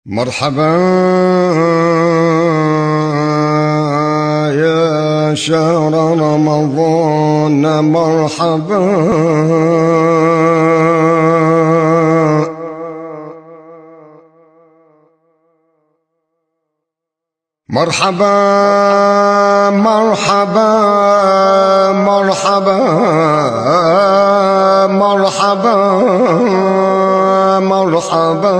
مرحبا يا شهر رمضان، مرحبا مرحبا مرحبا مرحبا مرحبا مرحبا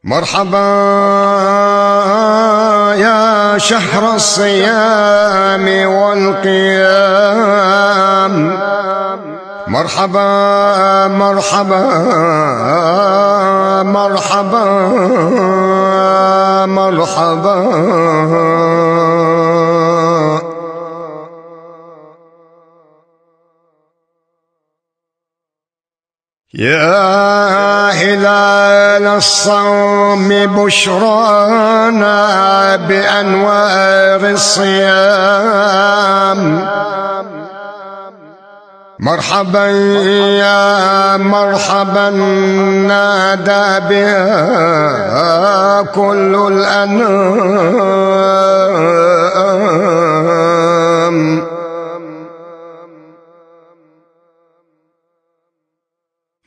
مرحبا يا شهر الصيام والقيام، مرحبا مرحبا مرحبا مرحبا يا هلال الصوم بشرانا بأنوار الصيام، مرحبا يا مرحبا نادى بها كل الأنام،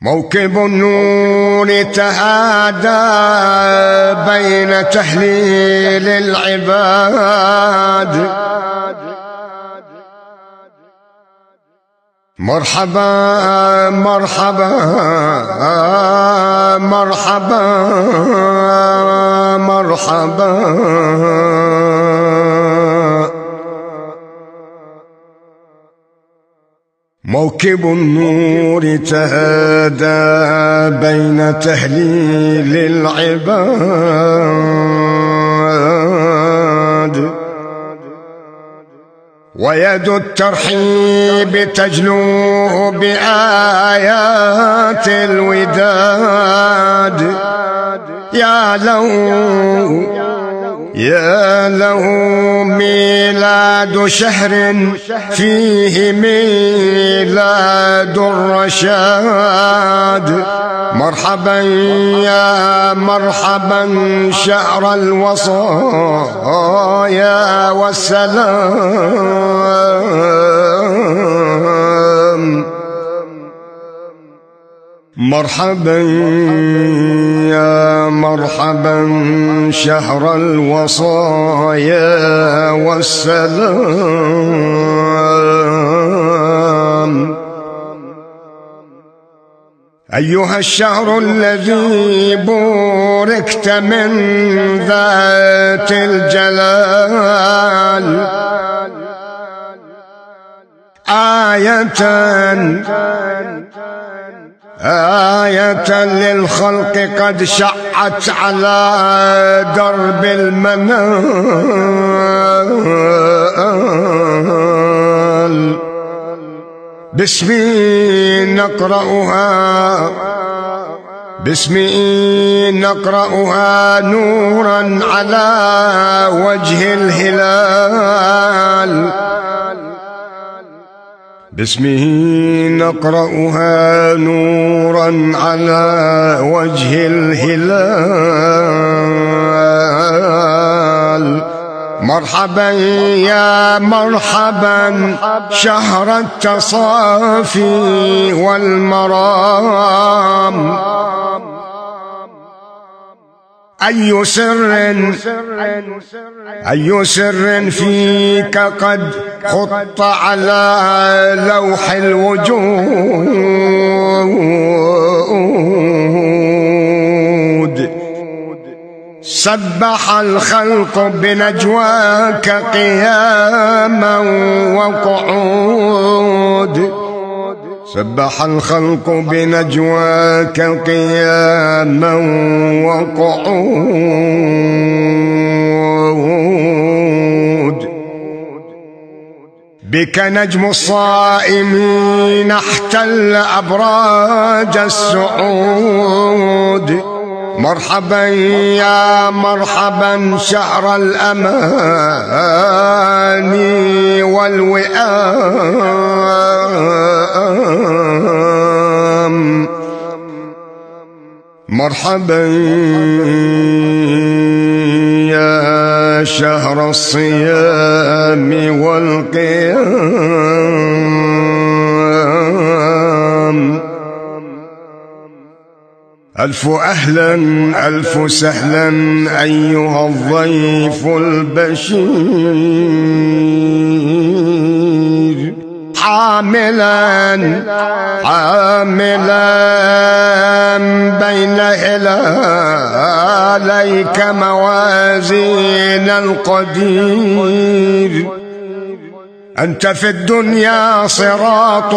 موكب النور تهادى بين تهليل العباد، مرحبا مرحبا مرحبا مرحبا موكب النور تهادى بين تهليل العباد، ويد الترحيب تجلو بآيات الوداد، يا له ميلاد شهر فيه ميلاد الرشاد، مرحبا يا مرحبا شهر الوصايا والسلام، مرحبا يا مرحبا شهر الوصايا والسلام، أيها الشهر الذي بوركت من ذات الجلال، آية للخلق قد شعت على درب المنال، باسمي نقرأها نورا على وجه الهلال، باسمه نقرأها نورا على وجه الهلال، مرحبا يا مرحبا شهر التصافي والمرام، أي سر فيك قد خط على لوح الوجود، سبح الخلق بنجواك قياما وقعود، سبح الخلق بنجواك قياما وقعود، بك نجم الصائمين احتل أبراج السعود، مرحبا يا مرحبا شهر الأمان والوئام مرحبا يا شهر الصيام والقيام، ألف أهلا ألف سهلا أيها الضيف البشير، حاملا بين هلاليك موازين القدير. أنت في الدنيا صراط،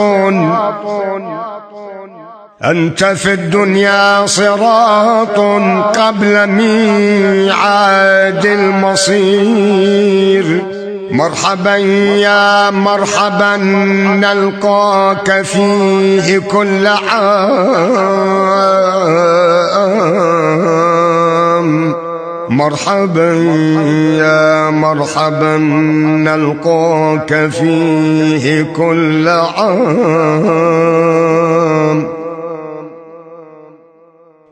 أنت في الدنيا صراط قبل ميعاد المصير. مرحبا يا مرحبا نلقاك فيه كل عام، مرحبا يا مرحبا نلقاك فيه كل عام.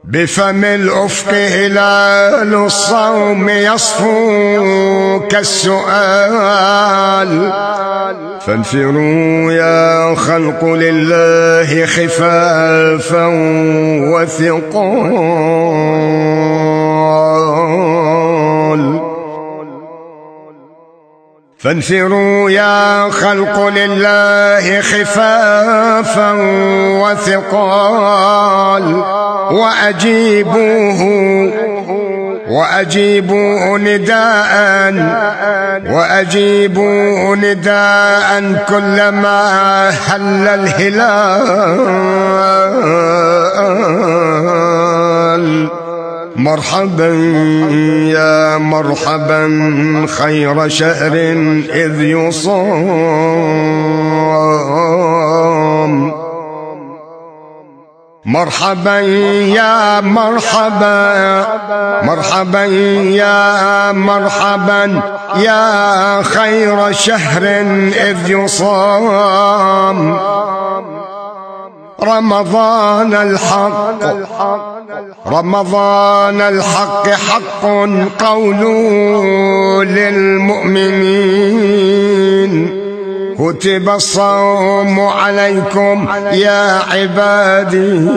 بفم الأفق هلال الصوم يصفو كالسؤال، فانفروا يا خلق لله خفافا وثقال، فانفروا يا خلق لله خفافا وثقال، وأجيبوه نداء كلما هل الهلال. مرحبا يا مرحبا خير شهر إذ يصام، مرحبا يا مرحبا يا مرحبا يا خير شهر إذ يصام. رمضان الحق حق قول للمؤمنين، كتب الصوم عليكم يا عبادي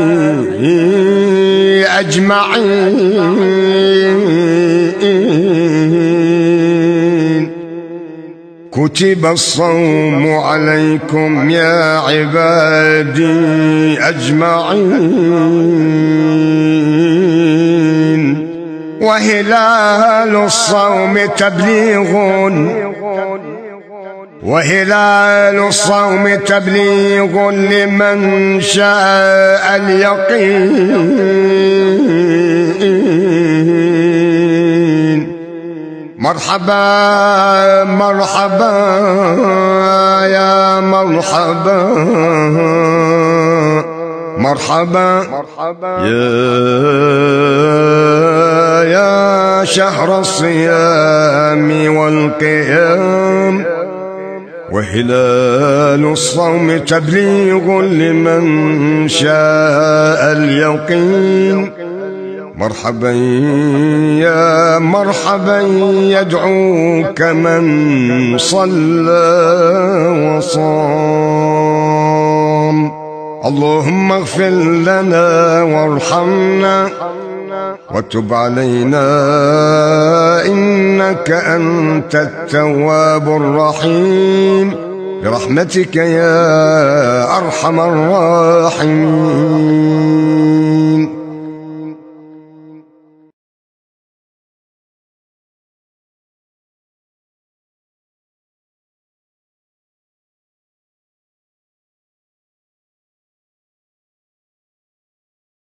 أجمعين، كتب الصوم عليكم يا عبادي أجمعين. وهلال الصوم تبليغ، وهلال الصوم تبليغ لمن شاء اليقين. مرحبا مرحبا يا مرحبا، مرحبا يا شهر الصيام والقيام، وهلال الصوم تبليغ لمن شاء اليقين. مرحبا يا مرحبا يدعوك من صلى وصام. اللهم اغفر لنا وارحمنا وتب علينا إنك أنت التواب الرحيم، برحمتك يا أرحم الراحمين.